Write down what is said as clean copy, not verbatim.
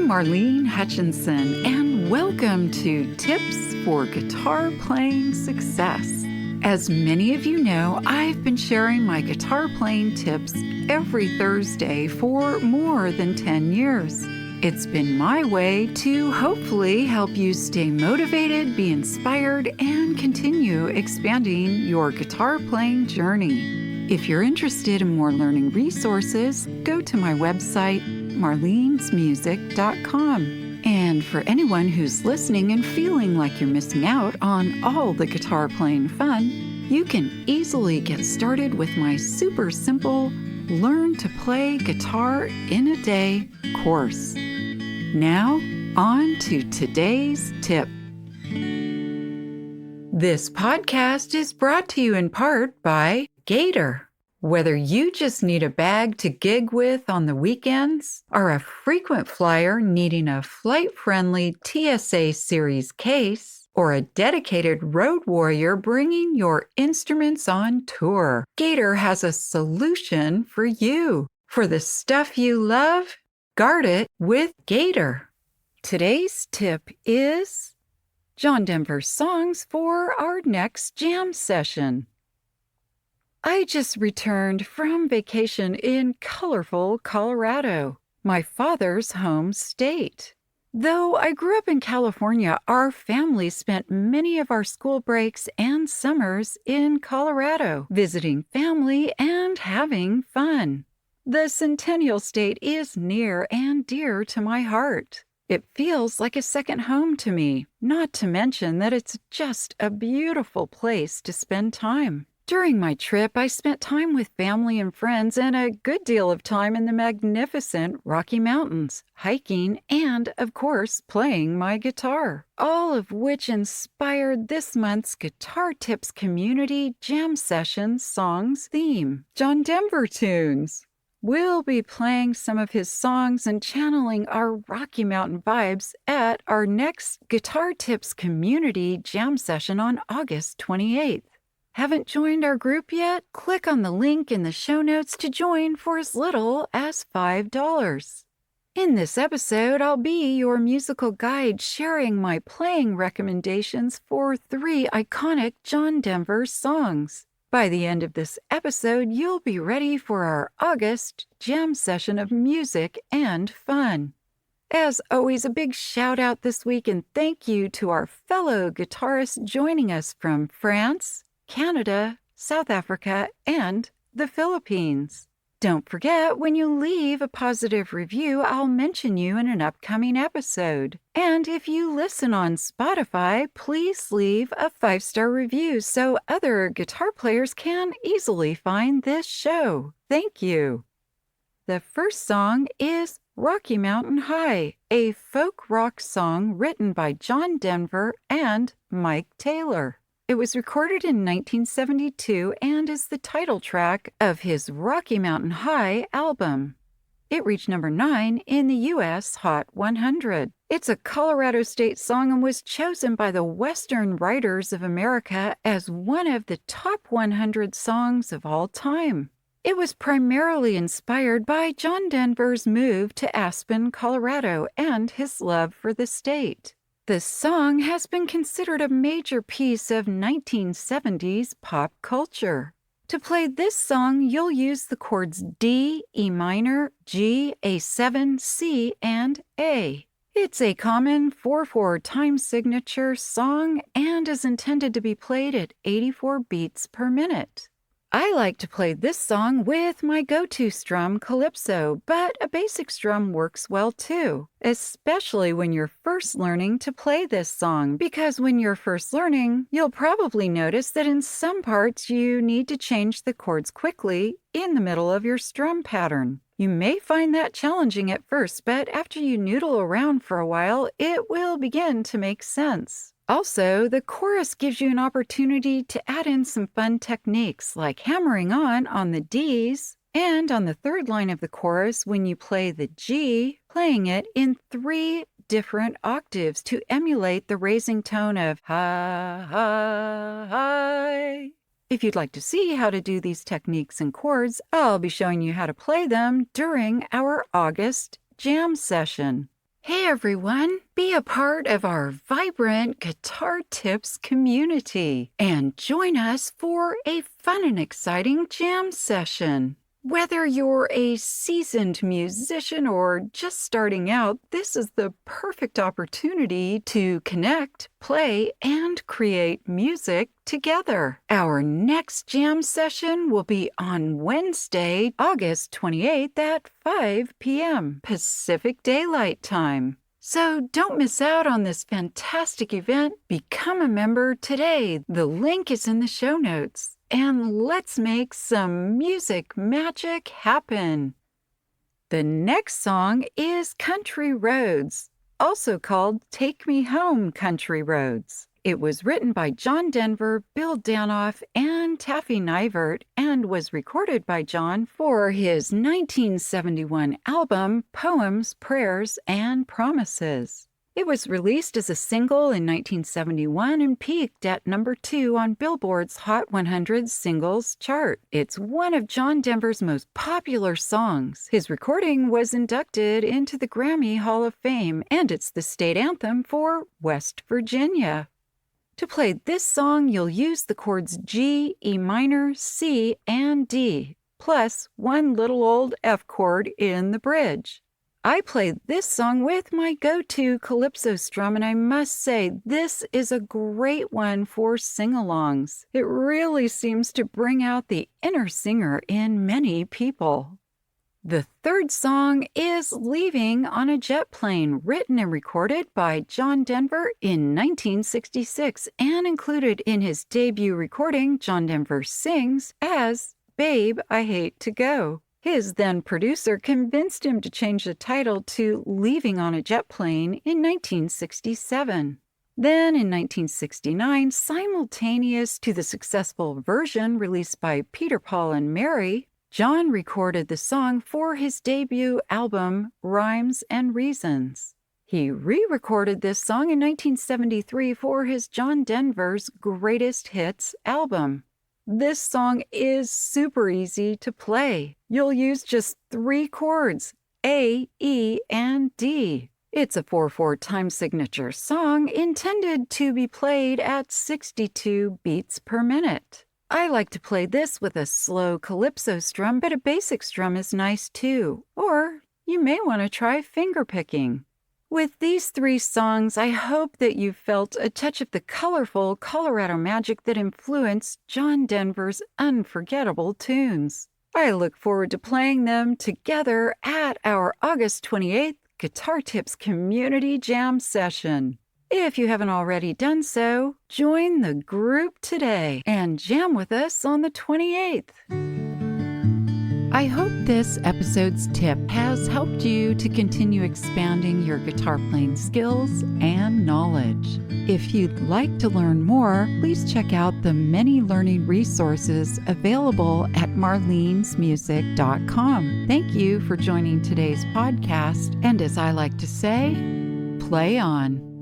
I'm Marlene Hutchinson, and welcome to Tips for Guitar Playing Success. As many of you know, I've been sharing my guitar playing tips every Thursday for more than 10 years. It's been my way to hopefully help you stay motivated, be inspired, and continue expanding your guitar playing journey. If you're interested in more learning resources, go to my website, marlenesmusic.com. And for anyone who's listening and feeling like you're missing out on all the guitar playing fun, you can easily get started with my super simple Learn to Play Guitar in a Day course. Now, on to today's tip. This podcast is brought to you in part by Guitarists. Whether you just need a bag to gig with on the weekends, are a frequent flyer needing a flight-friendly TSA Series case, or a dedicated road warrior bringing your instruments on tour, Guitarists has a solution for you. For the stuff you love, guard it with Guitarists. Today's tip is John Denver songs for our next jam session. I just returned from vacation in colorful Colorado, my father's home state. Though I grew up in California, our family spent many of our school breaks and summers in Colorado, visiting family and having fun. The Centennial State is near and dear to my heart. It feels like a second home to me, not to mention that it's just a beautiful place to spend time. During my trip, I spent time with family and friends and a good deal of time in the magnificent Rocky Mountains, hiking, and, of course, playing my guitar, all of which inspired this month's Guitar Tips Community Jam Session Songs theme, John Denver tunes. We'll be playing some of his songs and channeling our Rocky Mountain vibes at our next Guitar Tips Community Jam Session on August 28th. Haven't joined our group yet? Click on the link in the show notes to join for as little as $5. In this episode, I'll be your musical guide sharing my playing recommendations for 3 iconic John Denver songs. By the end of this episode, you'll be ready for our August jam session of music and fun. As always, a big shout out this week and thank you to our fellow guitarists joining us from France, Canada, South Africa, and the Philippines. Don't forget, when you leave a positive review, I'll mention you in an upcoming episode. And if you listen on Spotify, please leave a 5-star review so other guitar players can easily find this show. Thank you. The first song is Rocky Mountain High, a folk rock song written by John Denver and Mike Taylor. It was recorded in 1972 and is the title track of his Rocky Mountain High album. It reached number 9 in the U.S. Hot 100. It's a Colorado State song and was chosen by the Western Writers of America as one of the top 100 songs of all time. It was primarily inspired by John Denver's move to Aspen, Colorado, and his love for the state. This song has been considered a major piece of 1970s pop culture. To play this song, you'll use the chords D, E minor, G, A7, C, and A. It's a common 4/4 time signature song and is intended to be played at 84 beats per minute. I like to play this song with my go-to strum, calypso, but a basic strum works well too, especially when you're first learning to play this song, because when you're first learning, you'll probably notice that in some parts you need to change the chords quickly in the middle of your strum pattern. You may find that challenging at first, but after you noodle around for a while, it will begin to make sense. Also, the chorus gives you an opportunity to add in some fun techniques like hammering on the Ds, and on the third line of the chorus, when you play the G, playing it in 3 different octaves to emulate the raising tone of ha, ha, hi. If you'd like to see how to do these techniques and chords, I'll be showing you how to play them during our August jam session. Hey everyone, be a part of our vibrant Guitar Tips community and join us for a fun and exciting jam session. Whether you're a seasoned musician or just starting out, this is the perfect opportunity to connect, play, and create music together. Our next jam session will be on Wednesday, August 28th at 5 p.m. Pacific Daylight Time. So don't miss out on this fantastic event. Become a member today. The link is in the show notes. And let's make some music magic happen. The next song is Country Roads, also called Take Me Home, Country Roads. It was written by John Denver, Bill Danoff, and Taffy Nivert, and was recorded by John for his 1971 album, Poems, Prayers, and Promises. It was released as a single in 1971 and peaked at number 2 on Billboard's Hot 100 Singles chart. It's one of John Denver's most popular songs. His recording was inducted into the Grammy Hall of Fame, and it's the state anthem for West Virginia. To play this song, you'll use the chords G, E minor, C, and D, plus one little old F chord in the bridge. I played this song with my go-to calypso strum, and I must say, this is a great one for sing-alongs. It really seems to bring out the inner singer in many people. The third song is Leaving on a Jet Plane, written and recorded by John Denver in 1966 and included in his debut recording, John Denver Sings, as Babe, I Hate to Go. His then-producer convinced him to change the title to Leaving on a Jet Plane in 1967. Then, in 1969, simultaneous to the successful version released by Peter, Paul, and Mary, John recorded the song for his debut album, Rhymes and Reasons. He re-recorded this song in 1973 for his John Denver's Greatest Hits album. This song is super easy to play. You'll use just 3 chords, A, E, and D. It's a 4/4 time signature song intended to be played at 62 beats per minute. I like to play this with a slow calypso strum, but a basic strum is nice too. Or you may want to try fingerpicking. With these 3 songs, I hope that you felt a touch of the colorful Colorado magic that influenced John Denver's unforgettable tunes. I look forward to playing them together at our August 28th Guitar Tips Community Jam Session. If you haven't already done so, join the group today and jam with us on the 28th. I hope this episode's tip has helped you to continue expanding your guitar playing skills and knowledge. If you'd like to learn more, please check out the many learning resources available at marlenesmusic.com. Thank you for joining today's podcast, and as I like to say, play on.